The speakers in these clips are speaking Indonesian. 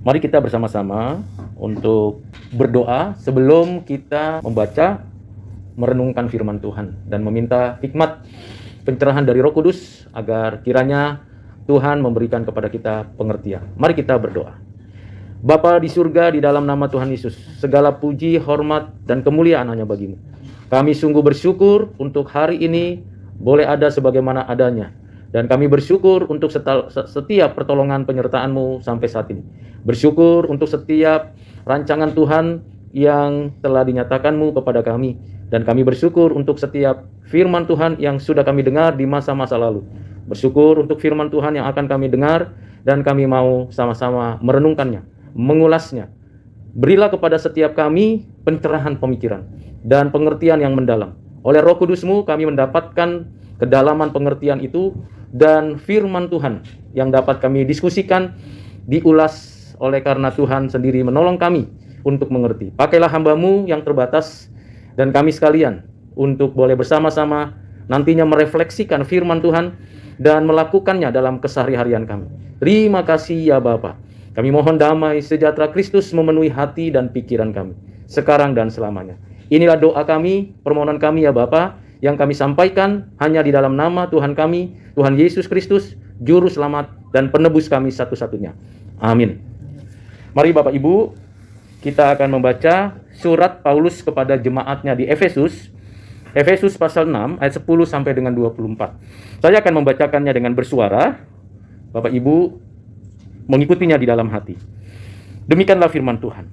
Mari kita bersama-sama untuk berdoa sebelum kita membaca, merenungkan firman Tuhan dan meminta hikmat pencerahan dari Roh Kudus agar kiranya Tuhan memberikan kepada kita pengertian. Mari kita berdoa. Bapa di surga, di dalam nama Tuhan Yesus, segala puji, hormat, dan kemuliaan hanya bagimu. Kami sungguh bersyukur untuk hari ini boleh ada sebagaimana adanya. Dan kami bersyukur untuk setiap pertolongan penyertaan-Mu sampai saat ini. Bersyukur untuk setiap rancangan Tuhan yang telah dinyatakan-Mu kepada kami. Dan kami bersyukur untuk setiap firman Tuhan yang sudah kami dengar di masa-masa lalu. Bersyukur untuk firman Tuhan yang akan kami dengar dan kami mau sama-sama merenungkannya, mengulasnya. Berilah kepada setiap kami pencerahan pemikiran dan pengertian yang mendalam. Oleh Roh Kudus-Mu kami mendapatkan kedalaman pengertian itu dan firman Tuhan yang dapat kami diskusikan, diulas oleh karena Tuhan sendiri menolong kami untuk mengerti. Pakailah hamba-Mu yang terbatas dan kami sekalian untuk boleh bersama-sama nantinya merefleksikan firman Tuhan dan melakukannya dalam kesehari-harian kami. Terima kasih ya Bapa. Kami mohon damai sejahtera Kristus memenuhi hati dan pikiran kami sekarang dan selamanya. Inilah doa kami, permohonan kami ya Bapa, yang kami sampaikan hanya di dalam nama Tuhan kami, Tuhan Yesus Kristus, Juru Selamat dan Penebus kami satu-satunya. Amin. Mari Bapak Ibu, kita akan membaca surat Paulus kepada jemaatnya di Efesus. Efesus pasal 6 ayat 10 sampai dengan 24. Saya akan membacakannya dengan bersuara. Bapak Ibu mengikutinya di dalam hati. Demikianlah firman Tuhan.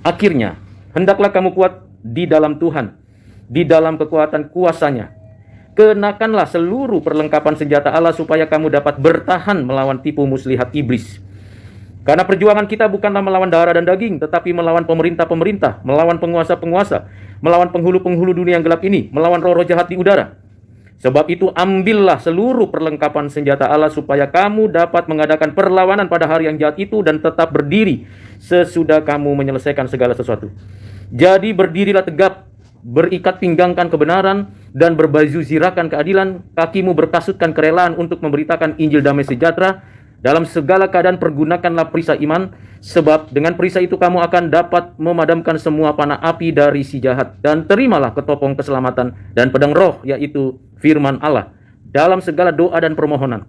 Akhirnya, hendaklah kamu kuat di dalam Tuhan, di dalam kekuatan kuasa-Nya. Kenakanlah seluruh perlengkapan senjata Allah supaya kamu dapat bertahan melawan tipu muslihat iblis. Karena perjuangan kita bukanlah melawan darah dan daging, tetapi melawan pemerintah-pemerintah, melawan penguasa-penguasa, melawan penghulu-penghulu dunia yang gelap ini, melawan roh-roh jahat di udara. Sebab itu ambillah seluruh perlengkapan senjata Allah supaya kamu dapat mengadakan perlawanan pada hari yang jahat itu dan tetap berdiri sesudah kamu menyelesaikan segala sesuatu. Jadi berdirilah tegap, berikat pinggangkan kebenaran dan berbaju zirakan keadilan, kakimu berkasutkan kerelaan untuk memberitakan Injil damai sejahtera. Dalam segala keadaan pergunakanlah perisai iman, sebab dengan perisai itu kamu akan dapat memadamkan semua panah api dari si jahat. Dan terimalah ketopong keselamatan dan pedang roh, yaitu firman Allah, dalam segala doa dan permohonan.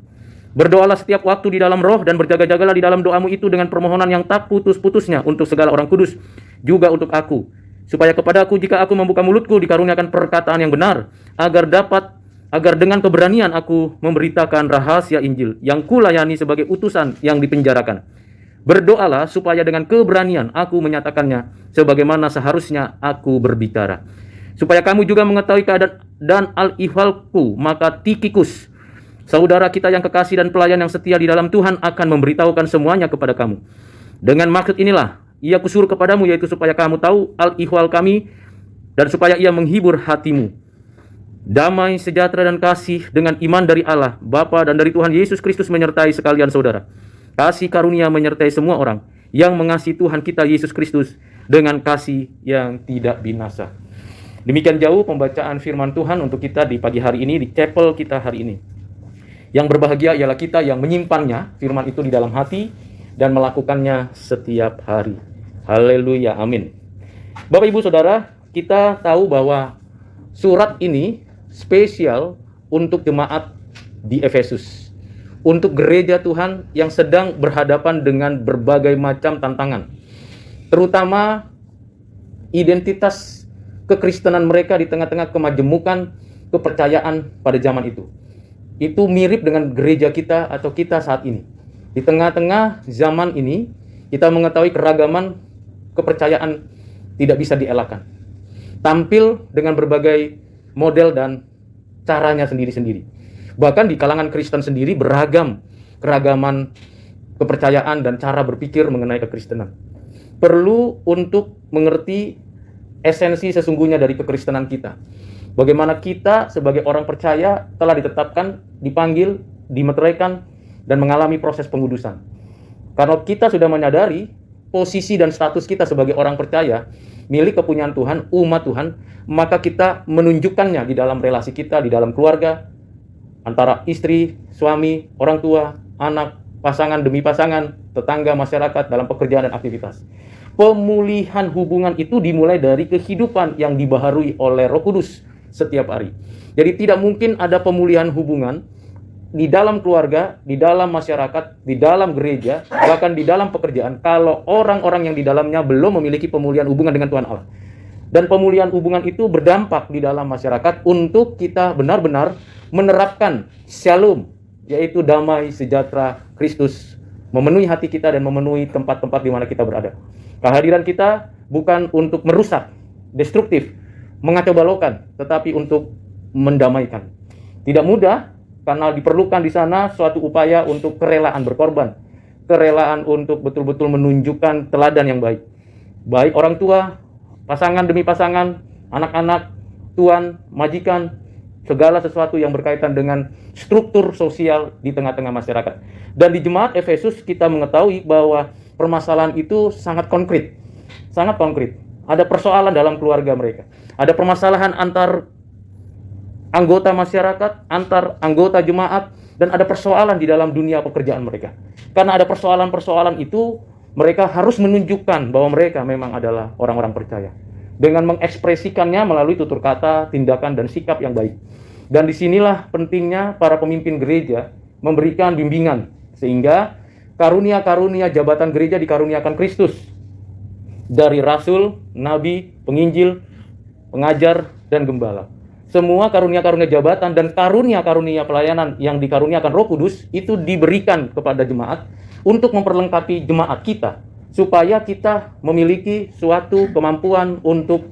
Berdoalah setiap waktu di dalam roh dan berjaga-jagalah di dalam doamu itu dengan permohonan yang tak putus-putusnya untuk segala orang kudus, juga untuk aku, supaya kepadaku jika aku membuka mulutku dikaruniakan perkataan yang benar, agar dengan keberanian aku memberitakan rahasia Injil yang kulayani sebagai utusan yang dipenjarakan. Berdoalah supaya dengan keberanian aku menyatakannya sebagaimana seharusnya aku berbicara. Supaya kamu juga mengetahui keadaan dan al-ihwalku, maka Tikhikus, saudara kita yang kekasih dan pelayan yang setia di dalam Tuhan, akan memberitahukan semuanya kepada kamu. Dengan maksud inilah ia kusuruh kepadamu, yaitu supaya kamu tahu al-ihwal kami dan supaya ia menghibur hatimu. Damai, sejahtera, dan kasih dengan iman dari Allah, Bapa dan dari Tuhan Yesus Kristus menyertai sekalian saudara. Kasih karunia menyertai semua orang yang mengasihi Tuhan kita Yesus Kristus dengan kasih yang tidak binasa. Demikian jauh pembacaan firman Tuhan untuk kita di pagi hari ini, di chapel kita hari ini. Yang berbahagia ialah kita yang menyimpannya, firman itu di dalam hati, dan melakukannya setiap hari. Haleluya, amin. Bapak Ibu Saudara, kita tahu bahwa surat ini spesial untuk jemaat di Efesus, untuk gereja Tuhan yang sedang berhadapan dengan berbagai macam tantangan, terutama identitas kekristenan mereka di tengah-tengah kemajemukan kepercayaan pada zaman itu. Itu mirip dengan gereja kita atau kita saat ini. Di tengah-tengah zaman ini, kita mengetahui keragaman kepercayaan tidak bisa dielakkan. Tampil dengan berbagai model dan caranya sendiri-sendiri. Bahkan di kalangan Kristen sendiri beragam keragaman kepercayaan dan cara berpikir mengenai kekristenan. Perlu untuk mengerti esensi sesungguhnya dari kekristenan kita. Bagaimana kita sebagai orang percaya telah ditetapkan, dipanggil, dimeteraikan, dan mengalami proses pengudusan. Karena kita sudah menyadari posisi dan status kita sebagai orang percaya, milik kepunyaan Tuhan, umat Tuhan, maka kita menunjukkannya di dalam relasi kita, di dalam keluarga, antara istri, suami, orang tua, anak, pasangan demi pasangan, tetangga, masyarakat, dalam pekerjaan dan aktivitas. Pemulihan hubungan itu dimulai dari kehidupan yang dibaharui oleh Roh Kudus setiap hari. Jadi tidak mungkin ada pemulihan hubungan di dalam keluarga, di dalam masyarakat, di dalam gereja, bahkan di dalam pekerjaan, kalau orang-orang yang di dalamnya belum memiliki pemulihan hubungan dengan Tuhan Allah. Dan pemulihan hubungan itu berdampak di dalam masyarakat untuk kita benar-benar menerapkan shalom, yaitu damai sejahtera Kristus, memenuhi hati kita dan memenuhi tempat-tempat di mana kita berada. Kehadiran kita bukan untuk merusak, destruktif, mengacau balaukan, tetapi untuk mendamaikan. Tidak mudah, karena diperlukan di sana suatu upaya untuk kerelaan berkorban, kerelaan untuk betul-betul menunjukkan teladan yang baik. Baik orang tua, pasangan demi pasangan, anak-anak, tuan, majikan, segala sesuatu yang berkaitan dengan struktur sosial di tengah-tengah masyarakat. Dan di jemaat Efesus kita mengetahui bahwa permasalahan itu sangat konkret. Sangat konkret. Ada persoalan dalam keluarga mereka. Ada permasalahan antar anggota masyarakat, antar anggota jemaat, dan ada persoalan di dalam dunia pekerjaan mereka. Karena ada persoalan-persoalan itu, mereka harus menunjukkan bahwa mereka memang adalah orang-orang percaya. Dengan mengekspresikannya melalui tutur kata, tindakan, dan sikap yang baik. Dan disinilah pentingnya para pemimpin gereja memberikan bimbingan, sehingga karunia-karunia jabatan gereja dikaruniakan Kristus. Dari rasul, nabi, penginjil, pengajar, dan gembala. Semua karunia-karunia jabatan dan karunia-karunia pelayanan yang dikaruniakan Roh Kudus itu diberikan kepada jemaat untuk memperlengkapi jemaat kita, supaya kita memiliki suatu kemampuan untuk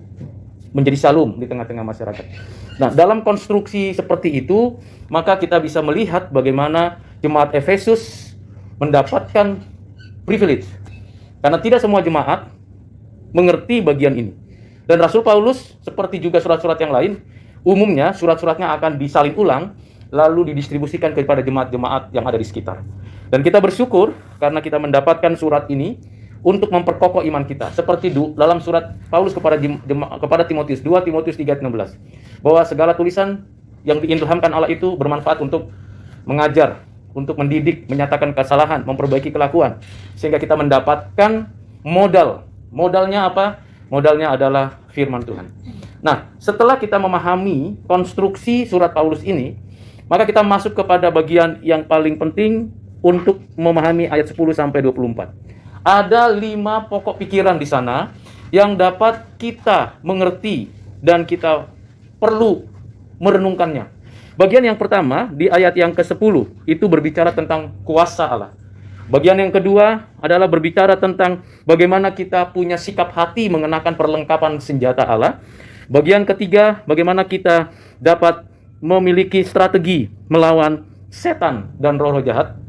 menjadi shalom di tengah-tengah masyarakat. Nah, dalam konstruksi seperti itu, maka kita bisa melihat bagaimana jemaat Efesus mendapatkan privilege. Karena tidak semua jemaat mengerti bagian ini. Dan Rasul Paulus, seperti juga surat-surat yang lain, umumnya surat-suratnya akan disalin ulang, lalu didistribusikan kepada jemaat-jemaat yang ada di sekitar. Dan kita bersyukur karena kita mendapatkan surat ini untuk memperkokoh iman kita. Seperti dalam surat Paulus kepada Timotius, 2 Timotius 3:16, bahwa segala tulisan yang diilhamkan Allah itu bermanfaat untuk mengajar, untuk mendidik, menyatakan kesalahan, memperbaiki kelakuan, sehingga kita mendapatkan modal. Modalnya apa? Modalnya adalah firman Tuhan. Nah, setelah kita memahami konstruksi surat Paulus ini, maka kita masuk kepada bagian yang paling penting untuk memahami ayat 10-24. Ada 5 pokok pikiran di sana yang dapat kita mengerti dan kita perlu merenungkannya. Bagian yang pertama di ayat yang ke-10 itu berbicara tentang kuasa Allah. Bagian yang kedua adalah berbicara tentang bagaimana kita punya sikap hati mengenakan perlengkapan senjata Allah. Bagian ketiga, bagaimana kita dapat memiliki strategi melawan setan dan roh-roh jahat.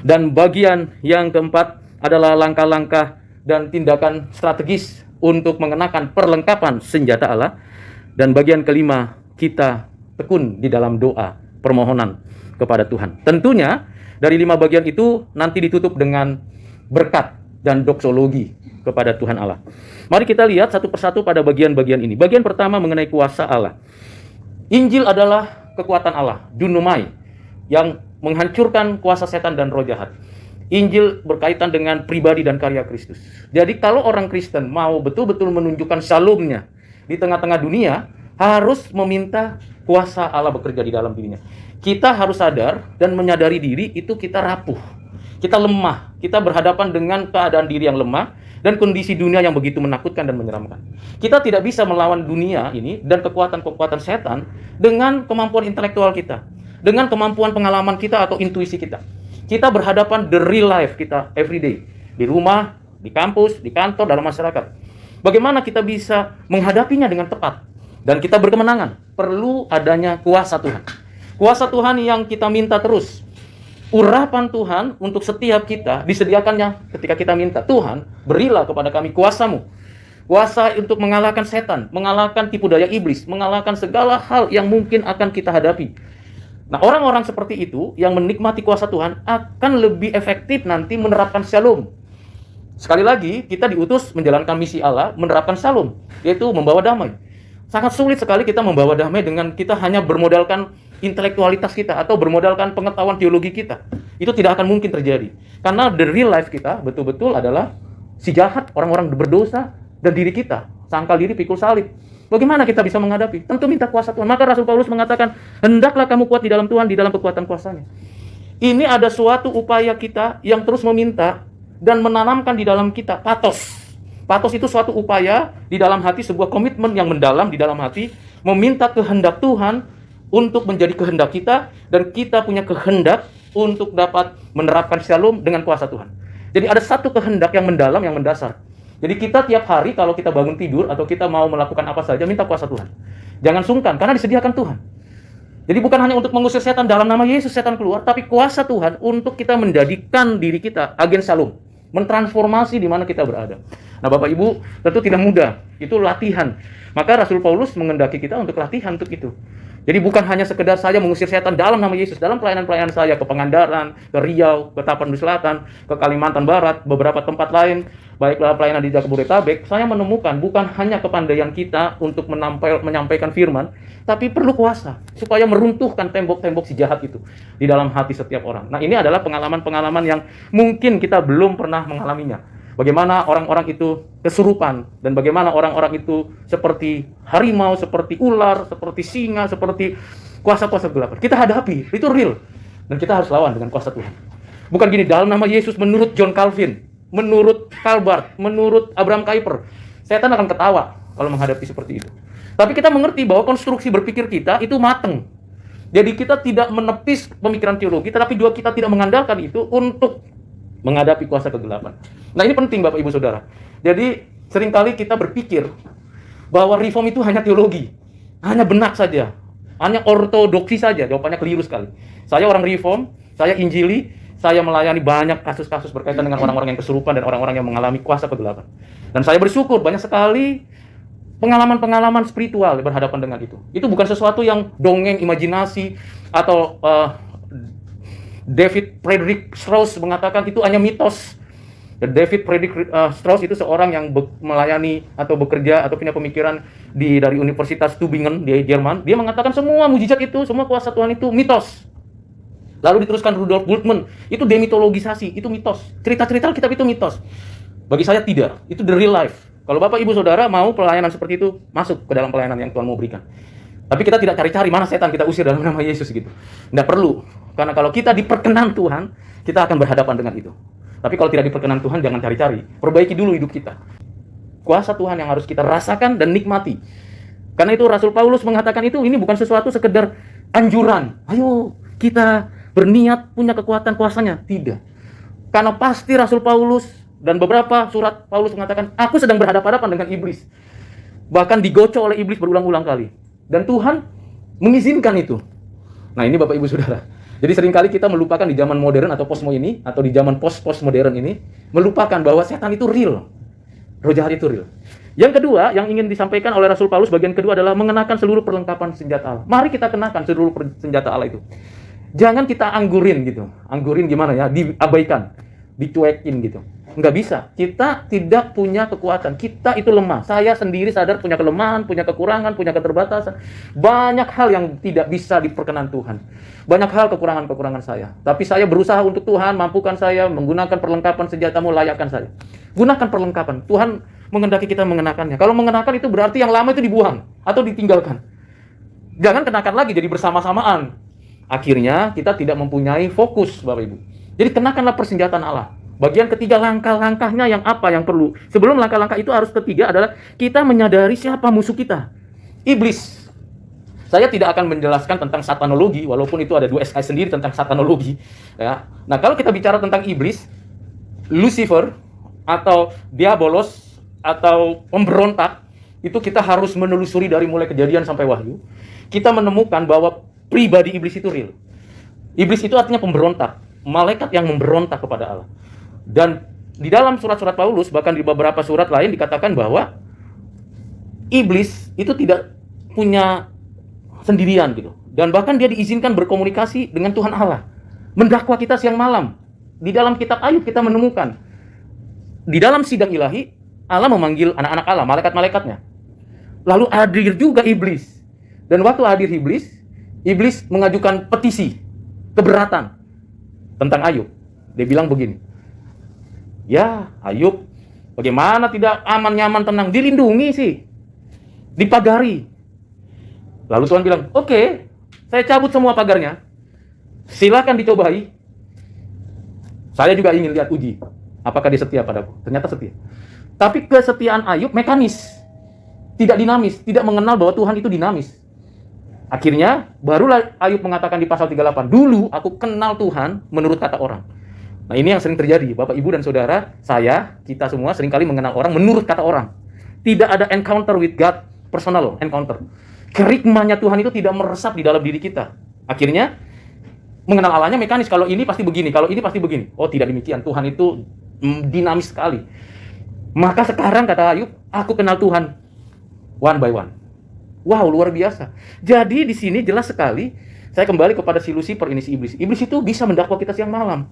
Dan bagian yang keempat adalah langkah-langkah dan tindakan strategis untuk mengenakan perlengkapan senjata Allah. Dan bagian kelima, kita tekun di dalam doa, permohonan kepada Tuhan. Tentunya, dari 5 bagian itu nanti ditutup dengan berkat dan doksologi kepada Tuhan Allah. Mari kita lihat satu persatu pada bagian-bagian ini. Bagian pertama mengenai kuasa Allah. Injil adalah kekuatan Allah, dunamai, yang menghancurkan kuasa setan dan roh jahat. Injil berkaitan dengan pribadi dan karya Kristus. Jadi kalau orang Kristen mau betul-betul menunjukkan shalomnya di tengah-tengah dunia, harus meminta kuasa Allah bekerja di dalam dirinya. Kita harus sadar dan menyadari diri itu kita rapuh, kita lemah, kita berhadapan dengan keadaan diri yang lemah dan kondisi dunia yang begitu menakutkan dan menyeramkan. Kita tidak bisa melawan dunia ini dan kekuatan-kekuatan setan dengan kemampuan intelektual kita, dengan kemampuan pengalaman kita atau intuisi kita. Kita berhadapan the real life kita everyday, di rumah, di kampus, di kantor, dalam masyarakat. Bagaimana kita bisa menghadapinya dengan tepat dan kita berkemenangan? Perlu adanya kuasa Tuhan. Kuasa Tuhan yang kita minta terus. Urapan Tuhan untuk setiap kita disediakannya ketika kita minta, Tuhan, berilah kepada kami kuasa-Mu. Kuasa untuk mengalahkan setan, mengalahkan tipu daya iblis, mengalahkan segala hal yang mungkin akan kita hadapi. Nah, orang-orang seperti itu yang menikmati kuasa Tuhan akan lebih efektif nanti menerapkan shalom. Sekali lagi, kita diutus menjalankan misi Allah, menerapkan shalom, yaitu membawa damai. Sangat sulit sekali kita membawa damai dengan kita hanya bermodalkan intelektualitas kita atau bermodalkan pengetahuan teologi kita. Itu tidak akan mungkin terjadi. Karena the real life kita betul-betul adalah si jahat, orang-orang berdosa, dan diri kita. Sangkal diri, pikul salib. Bagaimana kita bisa menghadapi? Tentu minta kuasa Tuhan. Maka Rasul Paulus mengatakan, hendaklah kamu kuat di dalam Tuhan, di dalam kekuatan kuasanya. Ini ada suatu upaya kita yang terus meminta dan menanamkan di dalam kita patos. Patos itu suatu upaya di dalam hati, sebuah komitmen yang mendalam di dalam hati, meminta kehendak Tuhan untuk menjadi kehendak kita, dan kita punya kehendak untuk dapat menerapkan shalom dengan kuasa Tuhan. Jadi ada satu kehendak yang mendalam, yang mendasar. Jadi kita tiap hari kalau kita bangun tidur atau kita mau melakukan apa saja, minta kuasa Tuhan. Jangan sungkan, karena disediakan Tuhan. Jadi bukan hanya untuk mengusir setan dalam nama Yesus setan keluar, tapi kuasa Tuhan untuk kita menjadikan diri kita agen shalom, mentransformasi di mana kita berada. Nah, Bapak Ibu, tentu tidak mudah. Itu latihan. Maka Rasul Paulus mengendaki kita untuk latihan untuk itu. Jadi bukan hanya sekedar saya mengusir setan dalam nama Yesus, dalam pelayanan-pelayanan saya ke Pangandaran, ke Riau, ke Tapanuli Selatan, ke Kalimantan Barat, beberapa tempat lain, baiklah pelayanan di Jabodetabek, saya menemukan bukan hanya kepandaian kita untuk menyampaikan firman, tapi perlu kuasa supaya meruntuhkan tembok-tembok si jahat itu di dalam hati setiap orang. Nah, ini adalah pengalaman-pengalaman yang mungkin kita belum pernah mengalaminya. Bagaimana orang-orang itu kesurupan, dan bagaimana orang-orang itu seperti harimau, seperti ular, seperti singa, seperti kuasa-kuasa kegelapan. Kita hadapi, itu real. Dan kita harus lawan dengan kuasa Tuhan. Bukan gini, dalam nama Yesus menurut John Calvin, menurut Calvert, menurut Abraham Kuyper. Setan akan ketawa kalau menghadapi seperti itu. Tapi kita mengerti bahwa konstruksi berpikir kita itu mateng. Jadi kita tidak menepis pemikiran teologi, tetapi juga kita tidak mengandalkan itu untuk menghadapi kuasa kegelapan. Nah, ini penting Bapak Ibu Saudara. Jadi seringkali kita berpikir bahwa reform itu hanya teologi, hanya benak saja, hanya ortodoksi saja. Jawabannya keliru sekali. Saya orang reform, saya injili, saya melayani banyak kasus-kasus berkaitan dengan orang-orang yang kesurupan dan orang-orang yang mengalami kuasa kegelapan. Dan saya bersyukur banyak sekali pengalaman-pengalaman spiritual berhadapan dengan itu. Itu bukan sesuatu yang dongeng, imajinasi, atau David Friedrich Strauss mengatakan itu hanya mitos. David Friedrich Strauss itu seorang yang melayani atau bekerja atau punya pemikiran dari Universitas Tübingen di Jerman. Dia mengatakan semua mujizat itu, semua kuasa Tuhan itu mitos. Lalu diteruskan Rudolf Bultmann, itu demitologisasi, itu mitos. Cerita-cerita Alkitab itu mitos. Bagi saya tidak, itu the real life. Kalau Bapak Ibu Saudara mau pelayanan seperti itu, masuk ke dalam pelayanan yang Tuhan mau berikan. Tapi kita tidak cari-cari mana setan, kita usir dalam nama Yesus gitu. Tidak perlu. Karena kalau kita diperkenan Tuhan, kita akan berhadapan dengan itu. Tapi kalau tidak diperkenan Tuhan, jangan cari-cari. Perbaiki dulu hidup kita. Kuasa Tuhan yang harus kita rasakan dan nikmati. Karena itu Rasul Paulus mengatakan itu, ini bukan sesuatu sekedar anjuran. Ayo kita berniat punya kekuatan kuasanya. Tidak. Karena pasti Rasul Paulus dan beberapa surat Paulus mengatakan, aku sedang berhadapan-hadapan dengan iblis. Bahkan digocok oleh iblis berulang-ulang kali. Dan Tuhan mengizinkan itu. Nah, ini Bapak Ibu Saudara. Jadi seringkali kita melupakan di zaman modern atau postmo ini, atau di zaman post modern ini, melupakan bahwa setan itu real. Roh jahat itu real. Yang kedua, yang ingin disampaikan oleh Rasul Paulus, bagian kedua adalah mengenakan seluruh perlengkapan senjata Allah. Mari kita kenakan seluruh senjata Allah itu. Jangan kita anggurin gitu. Anggurin gimana ya? Diabaikan, dicuekin gitu. Nggak bisa. Kita tidak punya kekuatan. Kita itu lemah. Saya sendiri sadar punya kelemahan, punya kekurangan, punya keterbatasan. Banyak hal yang tidak bisa diperkenan Tuhan. Banyak hal kekurangan-kekurangan saya. Tapi saya berusaha untuk Tuhan, mampukan saya, menggunakan perlengkapan senjatamu, layakkan saya. Gunakan perlengkapan. Tuhan mengendaki kita mengenakannya. Kalau mengenakan itu berarti yang lama itu dibuang atau ditinggalkan. Jangan kenakan lagi jadi bersama-samaan. Akhirnya kita tidak mempunyai fokus, Bapak Ibu. Jadi kenakanlah persenjataan Allah. Bagian ketiga, langkah-langkahnya yang apa yang perlu. Sebelum langkah-langkah itu harus ketiga adalah kita menyadari siapa musuh kita. Iblis. Saya tidak akan menjelaskan tentang satanologi, walaupun itu ada 2 SKS sendiri tentang satanologi. Ya. Nah, kalau kita bicara tentang iblis, Lucifer, atau Diabolos, atau pemberontak, itu kita harus menelusuri dari mulai Kejadian sampai Wahyu. Kita menemukan bahwa pribadi iblis itu real. Iblis itu artinya pemberontak. Malaikat yang memberontak kepada Allah. Dan di dalam surat-surat Paulus, bahkan di beberapa surat lain dikatakan bahwa iblis itu tidak punya sendirian gitu. Dan bahkan dia diizinkan berkomunikasi dengan Tuhan Allah. Mendakwa kita siang malam. Di dalam kitab Ayub kita menemukan. Di dalam sidang ilahi, Allah memanggil anak-anak Allah, malaikat-malaikatnya. Lalu hadir juga iblis. Dan waktu hadir iblis mengajukan petisi, keberatan. tentang Ayub. Dia bilang begini, ya Ayub, bagaimana tidak aman, nyaman, tenang, dilindungi sih, dipagari. Lalu Tuhan bilang, oke, saya cabut semua pagarnya, silakan dicobai. Saya juga ingin lihat uji, apakah dia setia padaku. Ternyata setia. Tapi kesetiaan Ayub mekanis, tidak dinamis, tidak mengenal bahwa Tuhan itu dinamis. Akhirnya, barulah Ayub mengatakan di pasal 38, dulu aku kenal Tuhan menurut kata orang. Nah, ini yang sering terjadi, Bapak, Ibu, dan Saudara, kita semua seringkali mengenal orang menurut kata orang. Tidak ada encounter with God, personal encounter. Kerikmanya Tuhan itu tidak meresap di dalam diri kita. Akhirnya, mengenal Allahnya mekanis, kalau ini pasti begini, kalau ini pasti begini. Oh, tidak demikian, Tuhan itu dinamis sekali. Maka sekarang, kata Ayub, aku kenal Tuhan one by one. Wow, luar biasa. Jadi di sini jelas sekali, saya kembali kepada si Lucifer ini, si iblis. Iblis itu bisa mendakwa kita siang malam.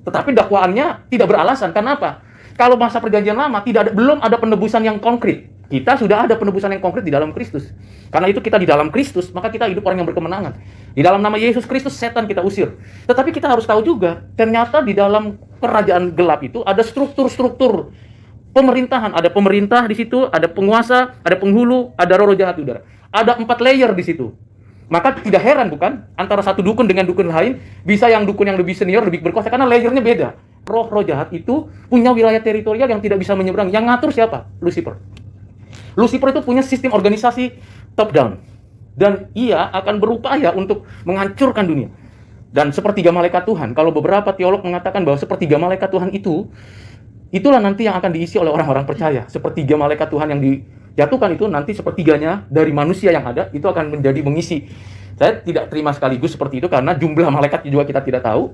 Tetapi dakwaannya tidak beralasan. Kenapa? Kalau masa perjanjian lama belum ada penebusan yang konkret. Kita sudah ada penebusan yang konkret di dalam Kristus. Karena itu kita di dalam Kristus, maka kita hidup orang yang berkemenangan. Di dalam nama Yesus Kristus, setan kita usir. Tetapi kita harus tahu juga, ternyata di dalam kerajaan gelap itu ada struktur-struktur pemerintahan. Ada pemerintah di situ, ada penguasa, ada penghulu, ada roh jahat udara. Ada 4 layer di situ. Maka tidak heran bukan, antara satu dukun dengan dukun lain, bisa yang dukun yang lebih senior, lebih berkuasa, karena layernya beda. Roh-roh jahat itu punya wilayah teritorial yang tidak bisa menyeberang. Yang ngatur siapa? Lucifer. Lucifer itu punya sistem organisasi top down. Dan ia akan berupaya untuk menghancurkan dunia. Dan sepertiga malaikat Tuhan, kalau beberapa teolog mengatakan bahwa sepertiga malaikat Tuhan itu, itulah nanti yang akan diisi oleh orang-orang percaya. Sepertiga malaikat Tuhan yang dijatuhkan itu nanti sepertiganya dari manusia yang ada itu akan menjadi mengisi. Saya tidak terima sekaligus seperti itu karena jumlah malaikat juga kita tidak tahu.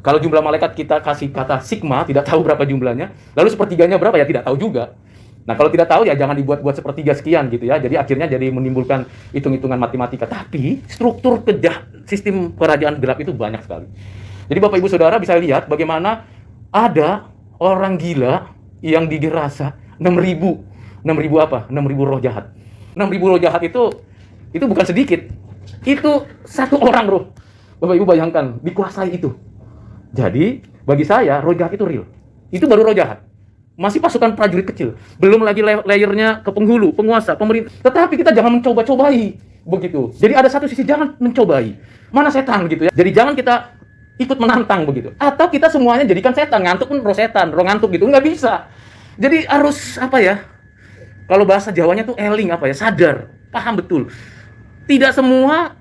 Kalau jumlah malaikat kita kasih kata sigma, tidak tahu berapa jumlahnya. Lalu sepertiganya berapa ya tidak tahu juga. Nah, kalau tidak tahu ya jangan dibuat-buat sepertiga sekian gitu ya. Jadi akhirnya jadi menimbulkan hitung-hitungan matematika. Tapi struktur sistem kerajaan gelap itu banyak sekali. Jadi Bapak Ibu Saudara bisa lihat bagaimana ada orang gila yang digerasa 6.000 apa? 6.000 roh jahat. 6.000 roh jahat itu bukan sedikit. Itu satu orang roh. Bapak Ibu bayangkan, dikuasai itu. Jadi, bagi saya, roh jahat itu real. Itu baru roh jahat. Masih pasukan prajurit kecil. Belum lagi layernya ke penghulu, penguasa, pemerintah. Tetapi kita jangan mencoba-cobai. Begitu. Jadi ada satu sisi, jangan mencobai. Mana setan gitu ya. Jadi jangan kita ikut menantang begitu. Atau kita semuanya jadikan setan. Ngantuk pun roh setan, roh ngantuk gitu. Nggak bisa. Jadi harus, apa ya, kalau bahasa Jawanya tuh eling, apa ya, sadar. Paham betul. Tidak semua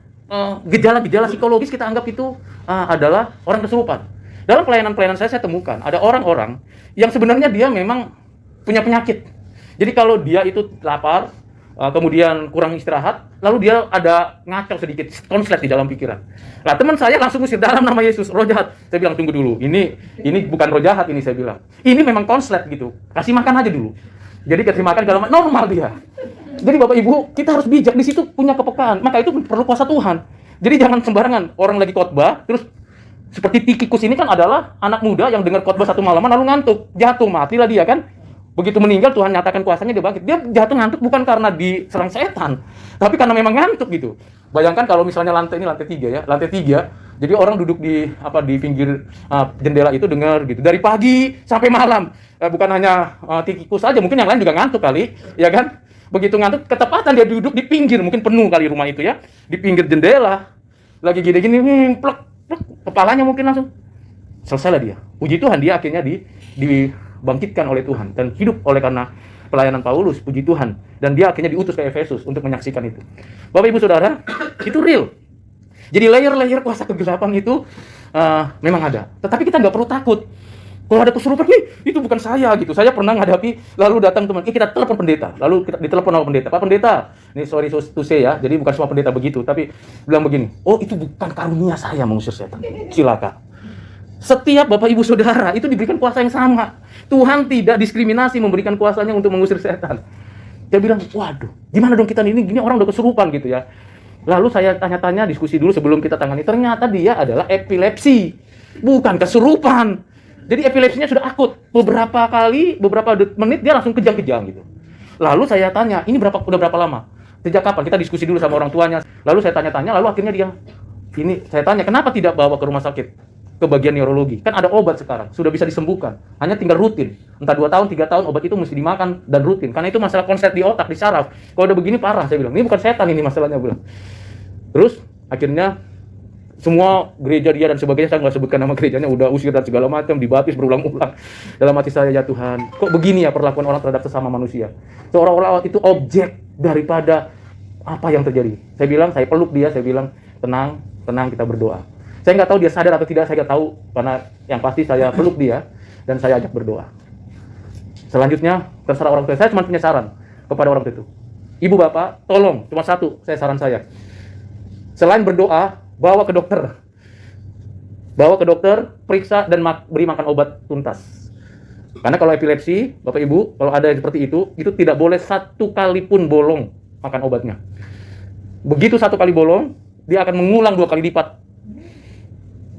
gejala-gejala psikologis kita anggap itu adalah orang kesurupan. Dalam pelayanan-pelayanan saya temukan ada orang-orang yang sebenarnya dia memang punya penyakit. Jadi kalau dia itu lapar, kemudian kurang istirahat, lalu dia ada ngaco sedikit, konslet di dalam pikiran. Nah, teman saya langsung usir dalam nama Yesus, roh jahat. Saya bilang tunggu dulu, ini bukan roh jahat ini, saya bilang. Ini memang konslet gitu, kasih makan aja dulu. Jadi kasih makan kalau normal dia. Jadi Bapak Ibu, kita harus bijak di situ, punya kepekaan. Maka itu perlu kuasa Tuhan. Jadi jangan sembarangan orang lagi khotbah, terus seperti Tikikus ini kan adalah anak muda yang dengar khotbah satu malaman lalu ngantuk, jatuh, matilah dia kan. Begitu meninggal Tuhan nyatakan kuasanya, dia bangkit. Dia jatuh ngantuk bukan karena diserang setan, tapi karena memang ngantuk gitu. Bayangkan kalau misalnya lantai 3 ya, lantai 3. Jadi orang duduk di pinggir jendela itu dengar gitu dari pagi sampai malam. Bukan hanya Tikikus saja, mungkin yang lain juga ngantuk kali, ya kan? Begitu ngantuk, ketepatan dia duduk di pinggir, mungkin penuh kali rumah itu ya, di pinggir jendela. Lagi gini-gini, plek, kepalanya mungkin langsung selesailah dia. Puji Tuhan, dia akhirnya dibangkitkan oleh Tuhan dan hidup oleh karena pelayanan Paulus, puji Tuhan. Dan dia akhirnya diutus ke Efesus untuk menyaksikan itu. Bapak Ibu Saudara, itu real. Jadi layer-layer kuasa kegelapan itu memang ada. Tetapi kita nggak perlu takut. Kalau ada kesurupan, itu bukan saya gitu. Saya pernah menghadapi, lalu datang teman, kita telepon pendeta. Lalu kita ditelepon sama pendeta. Pak pendeta, ini sorry to say ya, jadi bukan semua pendeta begitu. Tapi bilang begini, oh itu bukan karunia saya mengusir setan. Silakan. Setiap Bapak Ibu Saudara itu diberikan kuasa yang sama. Tuhan tidak diskriminasi memberikan kuasanya untuk mengusir setan. Dia bilang, waduh, gimana dong kita ini, gini orang udah kesurupan gitu ya. Lalu saya tanya-tanya, diskusi dulu sebelum kita tangani. Ternyata dia adalah epilepsi, bukan kesurupan. Jadi epilepsinya sudah akut. Beberapa menit dia langsung kejang-kejang gitu. Lalu saya tanya, ini udah berapa lama? Sejak kapan? Kita diskusi dulu sama orang tuanya. Lalu saya tanya-tanya, lalu akhirnya saya tanya, kenapa tidak bawa ke rumah sakit? ke bagian neurologi. Kan ada obat sekarang, sudah bisa disembuhkan. Hanya tinggal rutin. Entah 2 tahun, 3 tahun, obat itu mesti dimakan dan rutin. Karena itu masalah konslet di otak, di saraf. Kalau udah begini parah, saya bilang. Ini bukan setan ini masalahnya, bilang. Terus, akhirnya, semua gereja dia dan sebagainya, saya nggak sebutkan nama gerejanya, udah usir dan segala macam, dibaptis berulang-ulang. Dalam hati saya, ya Tuhan, kok begini ya perlakuan orang terhadap sesama manusia? Seolah-olah itu objek daripada apa yang terjadi. Saya bilang, saya peluk dia, saya bilang, tenang, tenang, kita berdoa. Saya nggak tahu dia sadar atau tidak, saya nggak tahu. Karena yang pasti saya peluk dia dan saya ajak berdoa. Selanjutnya, terserah orang tua. Saya cuma punya saran kepada orang tua itu. Ibu bapak, tolong, cuma satu saran saya. Selain berdoa, bawa ke dokter. Bawa ke dokter, periksa dan beri makan obat tuntas. Karena kalau epilepsi, bapak ibu, kalau ada yang seperti itu tidak boleh 1 kali pun bolong makan obatnya. Begitu 1 kali bolong, dia akan mengulang 2 kali lipat.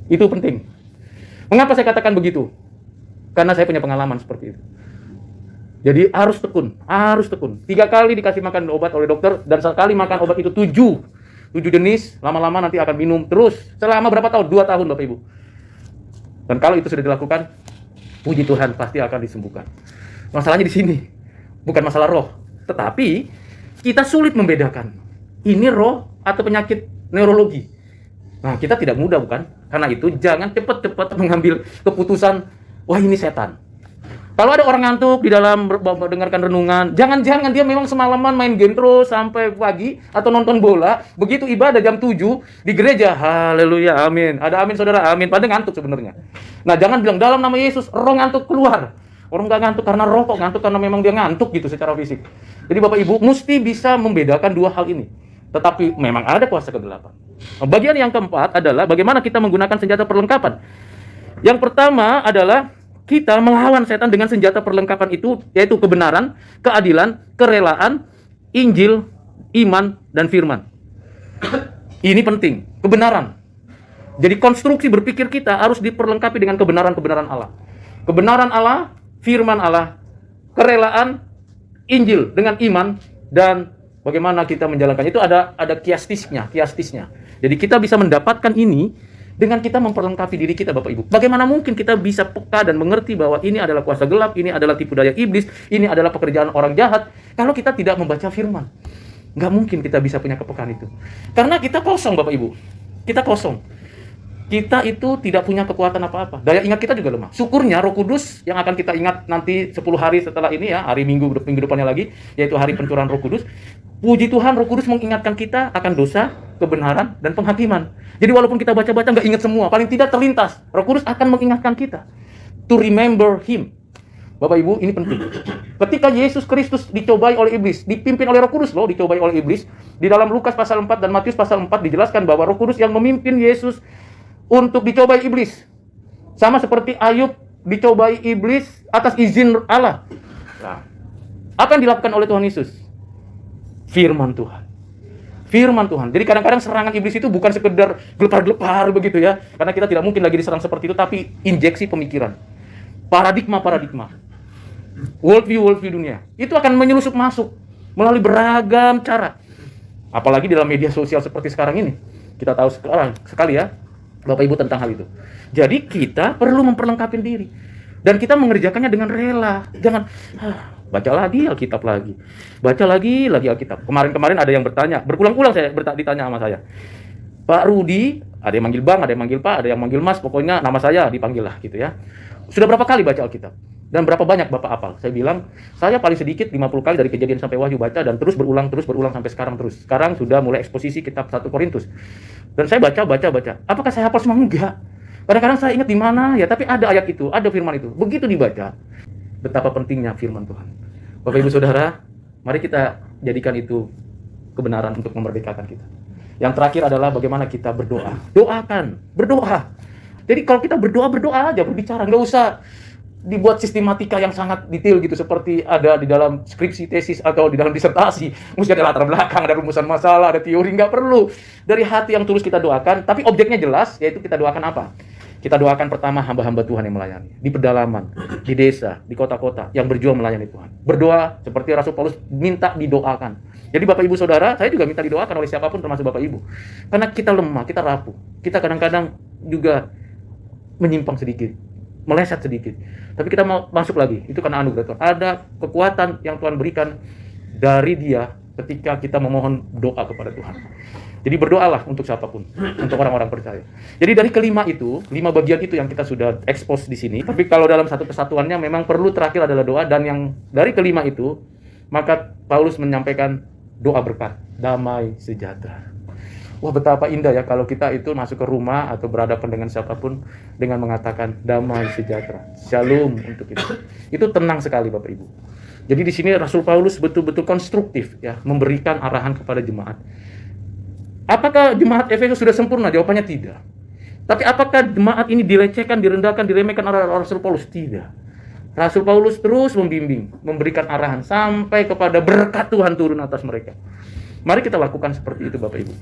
Itu penting. Mengapa saya katakan begitu? Karena saya punya pengalaman seperti itu. Jadi harus tekun, harus tekun. 3 kali dikasih makan obat oleh dokter, dan sekali makan obat itu 7 jenis, lama-lama nanti akan minum terus. Selama berapa tahun? 2 tahun Bapak Ibu. Dan kalau itu sudah dilakukan, puji Tuhan pasti akan disembuhkan. Masalahnya di sini, bukan masalah roh. Tetapi, kita sulit membedakan. Ini roh atau penyakit neurologi. Nah, kita tidak mudah, bukan? Karena itu, jangan cepat-cepat mengambil keputusan, wah ini setan. Kalau ada orang ngantuk di dalam mendengarkan renungan, jangan-jangan dia memang semalaman main game terus sampai pagi, atau nonton bola, begitu ibadah jam 7 di gereja, haleluya, amin. Ada amin saudara, amin. Padahal ngantuk sebenarnya. Nah, jangan bilang, dalam nama Yesus, roh ngantuk keluar. Orang nggak ngantuk karena rokok, ngantuk karena memang dia ngantuk gitu secara fisik. Jadi Bapak Ibu, mesti bisa membedakan 2 hal ini. Tetapi memang ada kuasa kegelapan. Nah, bagian yang keempat adalah bagaimana kita menggunakan senjata perlengkapan. Yang pertama adalah kita melawan setan dengan senjata perlengkapan itu, yaitu kebenaran, keadilan, kerelaan, Injil, iman, dan firman. Ini penting, kebenaran. Jadi konstruksi berpikir kita harus diperlengkapi dengan kebenaran-kebenaran Allah. Kebenaran Allah, firman Allah, kerelaan, Injil dengan iman, dan bagaimana kita menjalankan itu ada kiastisnya. Jadi kita bisa mendapatkan ini dengan kita memperlengkapi diri kita, Bapak Ibu. Bagaimana mungkin kita bisa peka dan mengerti bahwa ini adalah kuasa gelap, ini adalah tipu daya iblis, ini adalah pekerjaan orang jahat, kalau kita tidak membaca firman? Nggak mungkin kita bisa punya kepekaan itu. Karena kita kosong, Bapak Ibu. Kita kosong. Kita itu tidak punya kekuatan apa-apa. Daya ingat kita juga lemah. Syukurnya Roh Kudus yang akan kita ingat nanti 10 hari setelah ini ya, hari minggu depannya lagi, yaitu hari pencurahan Roh Kudus. Puji Tuhan, Roh Kudus mengingatkan kita akan dosa, kebenaran, dan penghakiman. Jadi walaupun kita baca-baca nggak ingat semua, paling tidak terlintas. Roh Kudus akan mengingatkan kita to remember Him. Bapak Ibu, ini penting. Ketika Yesus Kristus dicobai oleh iblis, dipimpin oleh Roh Kudus loh, dicobai oleh iblis. Di dalam Lukas pasal 4 dan Matius pasal 4 dijelaskan bahwa Roh Kudus yang memimpin Yesus untuk dicobai iblis. Sama seperti Ayub dicobai iblis atas izin Allah. Nah, apa yang dilakukan oleh Tuhan Yesus? Firman Tuhan. Firman Tuhan. Jadi kadang-kadang serangan iblis itu bukan sekedar gelepar-gelepar begitu ya. Karena kita tidak mungkin lagi diserang seperti itu, tapi injeksi pemikiran. Paradigma. Worldview dunia. Itu akan menyelusup masuk melalui beragam cara. Apalagi dalam media sosial seperti sekarang ini. Kita tahu sekali ya, Bapak Ibu, tentang hal itu. Jadi kita perlu memperlengkapi diri. Dan kita mengerjakannya dengan rela. Jangan, baca lagi Alkitab lagi. Baca lagi Alkitab. Kemarin ada yang bertanya, berulang-ulang ditanya sama saya. Pak Rudi, ada yang manggil Bang, ada yang manggil Pak, ada yang manggil Mas, pokoknya nama saya dipanggil lah gitu ya. Sudah berapa kali baca Alkitab? Dan berapa banyak Bapak hafal? Saya bilang, saya paling sedikit 50 kali dari Kejadian sampai Wahyu baca, dan terus berulang sampai sekarang terus. Sekarang sudah mulai eksposisi kitab 1 Korintus. Dan saya baca. Apakah saya hafal semua? Enggak. Kadang-kadang saya ingat di mana ya, tapi ada ayat itu, ada firman itu. Begitu dibaca, betapa pentingnya firman Tuhan. Bapak Ibu Saudara, mari kita jadikan itu kebenaran untuk memerdekakan kita. Yang terakhir adalah bagaimana kita berdoa. Berdoa. Jadi kalau kita berdoa aja, berbicara, nggak usah dibuat sistematika yang sangat detail gitu, seperti ada di dalam skripsi, tesis, atau di dalam disertasi. Mesti ada latar belakang, ada rumusan masalah, ada teori, nggak perlu. Dari hati yang tulus kita doakan, tapi objeknya jelas, yaitu kita doakan apa? Kita doakan pertama hamba-hamba Tuhan yang melayani. Di pedalaman, di desa, di kota-kota, yang berjuang melayani Tuhan. Berdoa seperti Rasul Paulus minta didoakan. Jadi Bapak Ibu Saudara, saya juga minta didoakan oleh siapapun termasuk Bapak Ibu. Karena kita lemah, kita rapuh. Kita kadang-kadang juga menyimpang sedikit, meleset sedikit. Tapi kita mau masuk lagi, itu karena anugerah Tuhan. Ada kekuatan yang Tuhan berikan dari Dia ketika kita memohon doa kepada Tuhan. Jadi berdoalah untuk siapapun, untuk orang-orang percaya. Jadi dari kelima itu, 5 bagian itu yang kita sudah expose di sini. Tapi kalau dalam satu kesatuannya memang perlu terakhir adalah doa, dan yang dari kelima itu, maka Paulus menyampaikan doa berkat, damai sejahtera. Wah, betapa indah ya kalau kita itu masuk ke rumah atau berhadapan dengan siapapun dengan mengatakan damai sejahtera, shalom untuk kita. Itu tenang sekali Bapak Ibu. Jadi di sini Rasul Paulus betul-betul konstruktif ya, memberikan arahan kepada jemaat. Apakah jemaat Efesus sudah sempurna? Jawabannya tidak. Tapi apakah jemaat ini dilecehkan, direndahkan, diremehkan oleh Rasul Paulus? Tidak. Rasul Paulus terus membimbing, memberikan arahan sampai kepada berkat Tuhan turun atas mereka. Mari kita lakukan seperti itu Bapak Ibu.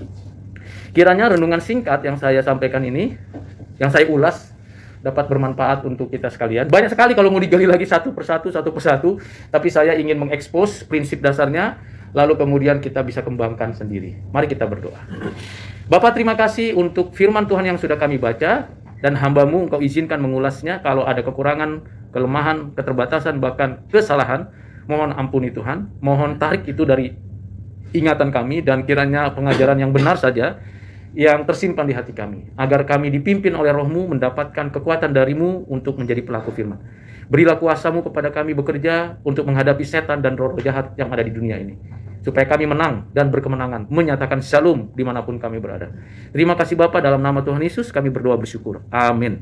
Kiranya renungan singkat yang saya sampaikan ini, yang saya ulas, dapat bermanfaat untuk kita sekalian. Banyak sekali kalau mau digali lagi satu persatu, tapi saya ingin mengekspos prinsip dasarnya, lalu kemudian kita bisa kembangkan sendiri. Mari kita berdoa. Bapak, terima kasih untuk firman Tuhan yang sudah kami baca, dan hamba-Mu Engkau izinkan mengulasnya. Kalau ada kekurangan, kelemahan, keterbatasan, bahkan kesalahan, mohon ampuni Tuhan. Mohon tarik itu dari ingatan kami, dan kiranya pengajaran yang benar saja yang tersimpan di hati kami, agar kami dipimpin oleh Roh-Mu, mendapatkan kekuatan dari-Mu untuk menjadi pelaku firman. Berilah kuasa-Mu kepada kami bekerja untuk menghadapi setan dan roh jahat yang ada di dunia ini, supaya kami menang dan berkemenangan, menyatakan shalom dimanapun kami berada. Terima kasih Bapa, dalam nama Tuhan Yesus kami berdoa bersyukur. Amin.